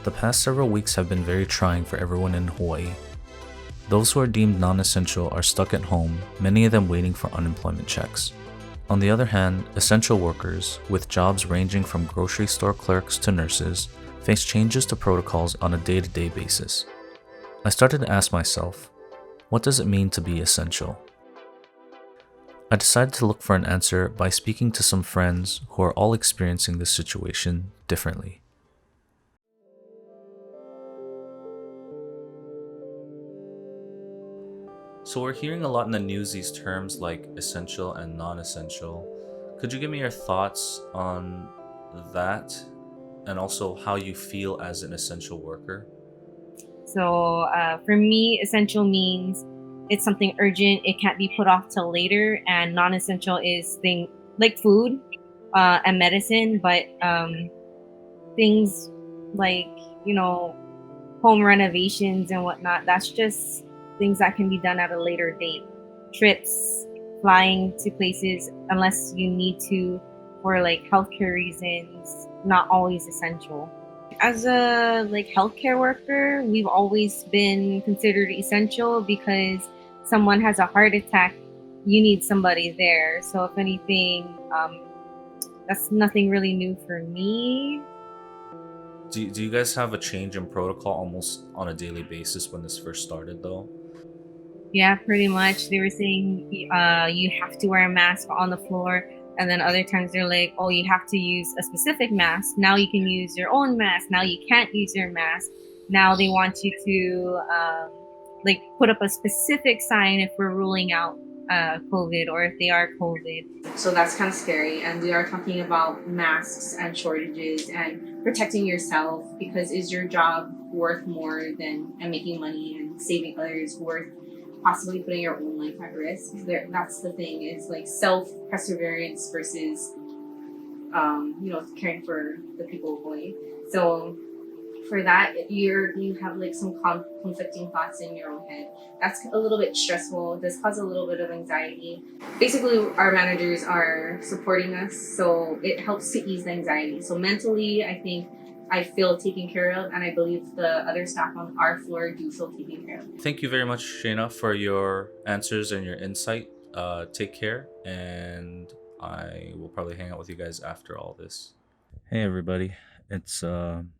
The past several weeks have been very trying for everyone in Hawaii. Those who are deemed non-essential are stuck at home, many of them waiting for unemployment checks. On the other hand, essential workers, with jobs ranging from grocery store clerks to nurses, face changes to protocols on a day-to-day basis. I started to ask myself, what does it mean to be essential? I decided to look for an answer by speaking to some friends who are all experiencing this situation differently. So we're hearing a lot in the news these terms like essential and non-essential. Could you give me your thoughts on that and also how you feel as an essential worker? So for me, essential means it's something urgent. It can't be put off till later. And non-essential is thing like food and medicine, but things like you know home renovations and whatnot. That's just things that can be done at a later date. Trips, flying to places unless you need to for like healthcare reasons, not always essential. As a like healthcare worker, we've always been considered essential because someone has a heart attack, you need somebody there. So if anything, that's nothing really new for me. Do you guys have a change in protocol almost on a daily basis when this first started though? Yeah, pretty much. They were saying you have to wear a mask on the floor, and then other times they're like, oh, you have to use a specific mask. Now you can use your own mask. Now you can't use your mask. Now they want you to like put up a specific sign if we're ruling out COVID or if they are COVID. So that's kind of scary. And we are talking about masks and shortages and protecting yourself because is your job worth more than and making money and saving others worth possibly putting your own life at risk? That's the thing is like self perseverance versus caring for the people of Hawaii. So for that you have like some conflicting thoughts in your own head. That's a little bit stressful. This causes a little bit of anxiety. Basically our managers are supporting us, so it helps to ease the anxiety. So mentally I think I feel taken care of, and I believe the other staff on our floor do feel taken care of. Thank you very much, Shayna, for your answers and your insight. Take care, and I will probably hang out with you guys after all this. Hey, everybody. It's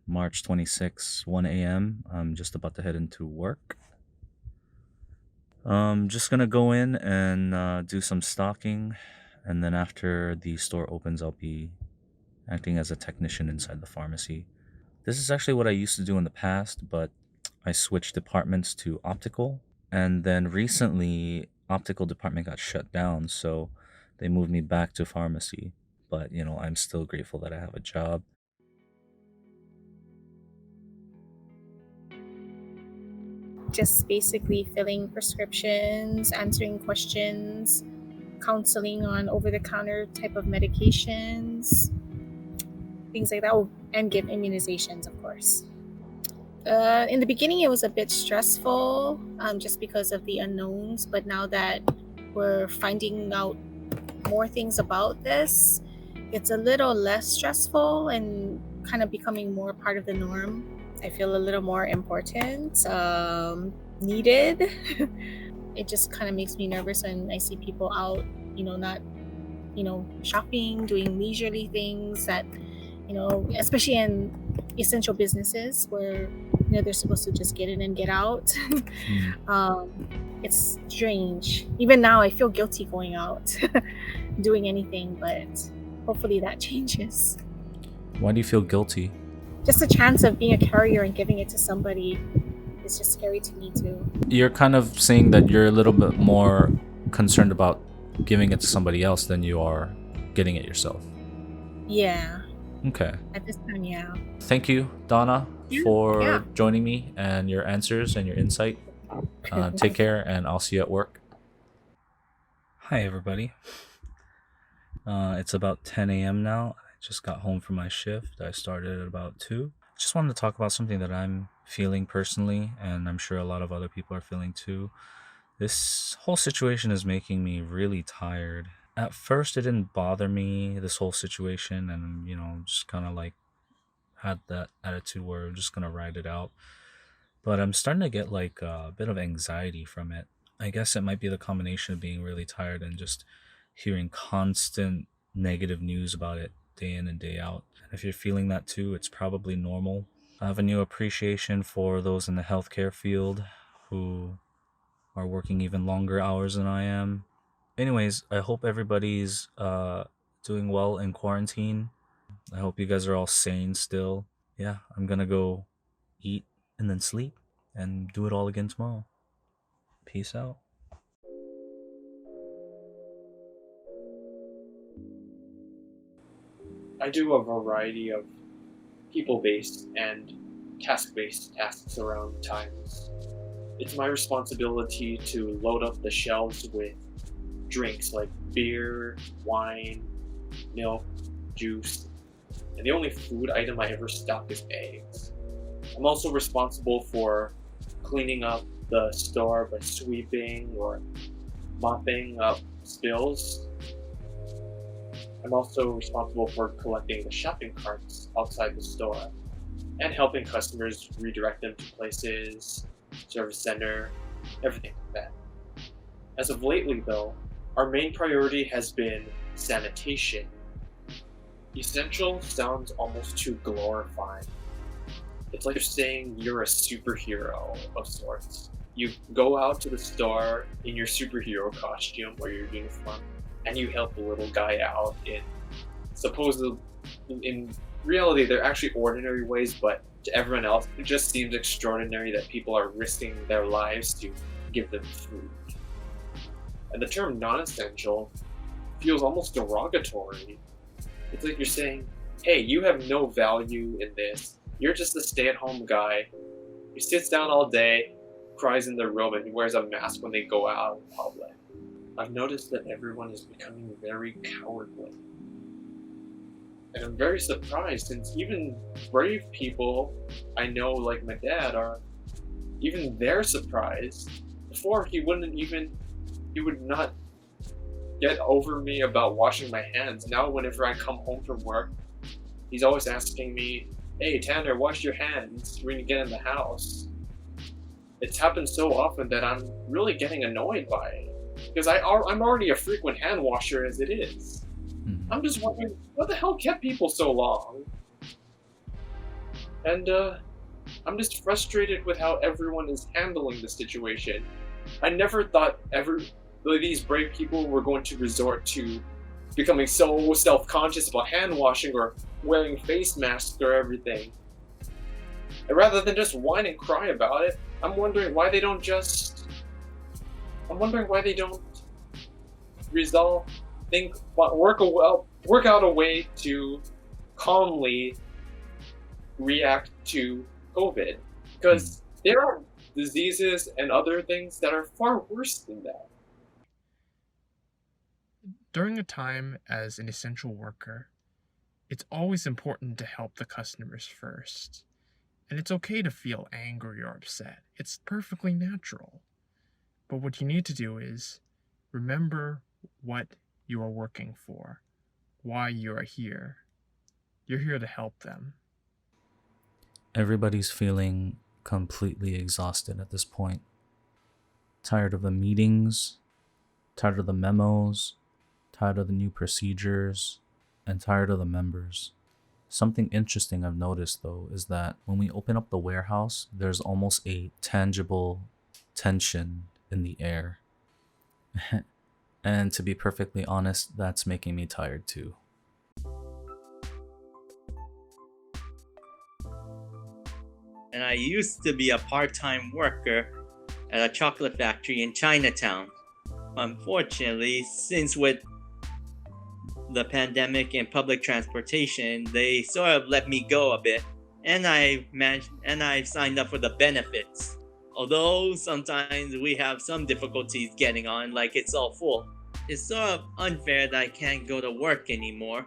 March 26th, 1 a.m. I'm just about to head into work. Just gonna go in and do some stocking, and then after the store opens, I'll be acting as a technician inside the pharmacy. This is actually what I used to do in the past, but I switched departments to optical, and then recently optical department got shut down, so they moved me back to pharmacy. But I'm still grateful that I have a job. Just basically filling prescriptions, answering questions, counseling on over the counter type of medications, things like that. Oh, and give immunizations, of course. In the beginning, it was a bit stressful just because of the unknowns, but now that we're finding out more things about this, it's a little less stressful and kind of becoming more part of the norm. I feel a little more important, needed. It just kind of makes me nervous when I see people out, not, shopping, doing leisurely things that, especially in essential businesses where, they're supposed to just get in and get out. It's strange. Even now, I feel guilty going out, doing anything, but hopefully that changes. Why do you feel guilty? Just the chance of being a carrier and giving it to somebody is just scary to me too. You're kind of saying that you're a little bit more concerned about giving it to somebody else than you are getting it yourself. Yeah. Okay. At this time, yeah. Thank you, Donna, Yeah. for joining me and your answers and your insight. Take care, and I'll see you at work. Hi, everybody. It's about 10 a.m. now. I just got home from my shift. I started at about 2. Just wanted to talk about something that I'm feeling personally, and I'm sure a lot of other people are feeling too. This whole situation is making me really tired. At first, it didn't bother me, this whole situation, and just kind of like had that attitude where I'm just gonna ride it out. But I'm starting to get like a bit of anxiety from it. I guess it might be the combination of being really tired and just hearing constant negative news about it day in and day out. And if you're feeling that too, it's probably normal. I have a new appreciation for those in the healthcare field who are working even longer hours than I am. Anyways, I hope everybody's doing well in quarantine. I hope you guys are all sane still. Yeah, I'm gonna go eat and then sleep and do it all again tomorrow. Peace out. I do a variety of people-based and task-based tasks around times. It's my responsibility to load up the shelves with drinks like beer, wine, milk, juice, and the only food item I ever stock is eggs. I'm also responsible for cleaning up the store by sweeping or mopping up spills. I'm also responsible for collecting the shopping carts outside the store and helping customers redirect them to places, service center, everything like that. As of lately though, our main priority has been sanitation. Essential sounds almost too glorifying. It's like you're saying you're a superhero of sorts. You go out to the store in your superhero costume or your uniform, and you help a little guy out in reality they're actually ordinary ways, but to everyone else it just seems extraordinary that people are risking their lives to give them food. And the term non-essential feels almost derogatory. It's like you're saying, hey, you have no value in this. You're just a stay-at-home guy who sits down all day, cries in their room, and wears a mask when they go out in public. I've noticed that everyone is becoming very cowardly. And I'm very surprised since even brave people I know, like my dad, even they're surprised. Before he would not get over me about washing my hands. Now whenever I come home from work, he's always asking me, hey Tanner, wash your hands when you get in the house. It's happened so often that I'm really getting annoyed by it. Because I'm already a frequent hand washer as it is. I'm just wondering, what the hell kept people so long? And I'm just frustrated with how everyone is handling the situation. I never thought these brave people were going to resort to becoming so self-conscious about hand washing or wearing face masks or everything. And rather than just whine and cry about it, I'm wondering why they don't work out a way to calmly react to COVID. Because there are diseases and other things that are far worse than that. During a time as an essential worker, it's always important to help the customers first. And it's okay to feel angry or upset. It's perfectly natural. But what you need to do is remember what you are working for, why you are here. You're here to help them. Everybody's feeling completely exhausted at this point. Tired of the meetings, tired of the memos, tired of the new procedures, and tired of the members. Something interesting I've noticed though is that when we open up the warehouse, there's almost a tangible tension in the air. And to be perfectly honest, that's making me tired too. And I used to be a part-time worker at a chocolate factory in Chinatown. Unfortunately, since with the pandemic and public transportation, they sort of let me go a bit, and I signed up for the benefits. Although sometimes we have some difficulties getting on, like it's all full. It's sort of unfair that I can't go to work anymore.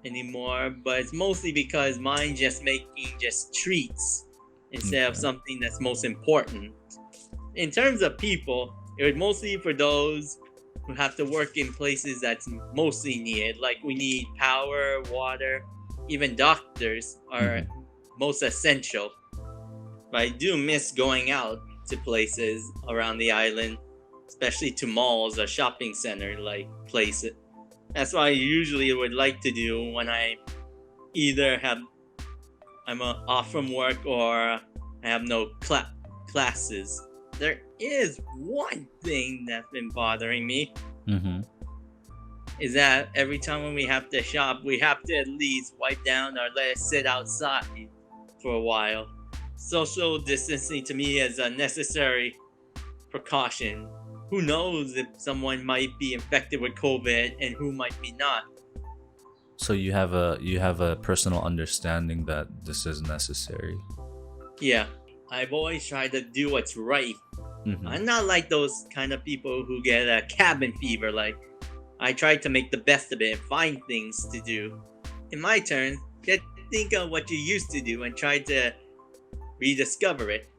anymore, but it's mostly because mine just making just treats instead of Okay. something that's most important. In terms of people, it was mostly for those who have to work in places that's mostly needed. Like we need power, water, even doctors are most essential. But I do miss going out to places around the island, especially to malls or shopping center like places. That's what I usually would like to do when I either I'm off from work or I have no classes. There is one thing that's been bothering me, Mm-hmm. is that every time when we have to shop, we have to at least wipe down or let it sit outside for a while. Social distancing to me is a necessary precaution. Who knows if someone might be infected with COVID and who might be not? So you have a personal understanding that this is necessary. Yeah, I've always tried to do what's right. Mm-hmm. I'm not like those kind of people who get a cabin fever. Like, I try to make the best of it and find things to do. In my turn, think of what you used to do and try to rediscover it.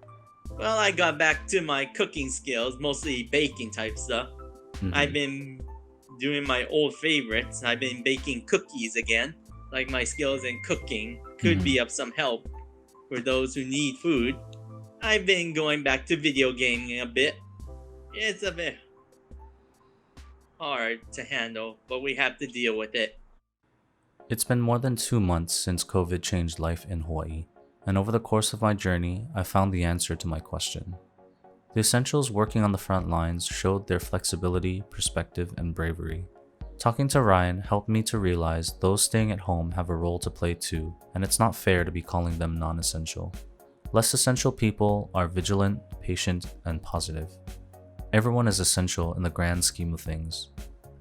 Well, I got back to my cooking skills, mostly baking type stuff. Mm-hmm. I've been doing my old favorites. I've been baking cookies again. Like my skills in cooking could be of some help for those who need food. I've been going back to video gaming a bit. It's a bit hard to handle, but we have to deal with it. It's been more than 2 months since COVID changed life in Hawaii, and over the course of my journey, I found the answer to my question. The essentials working on the front lines showed their flexibility, perspective, and bravery. Talking to Ryan helped me to realize those staying at home have a role to play too, and it's not fair to be calling them non-essential. Less essential people are vigilant, patient, and positive. Everyone is essential in the grand scheme of things.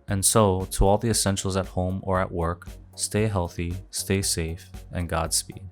And so, to all the essentials at home or at work, stay healthy, stay safe, and Godspeed.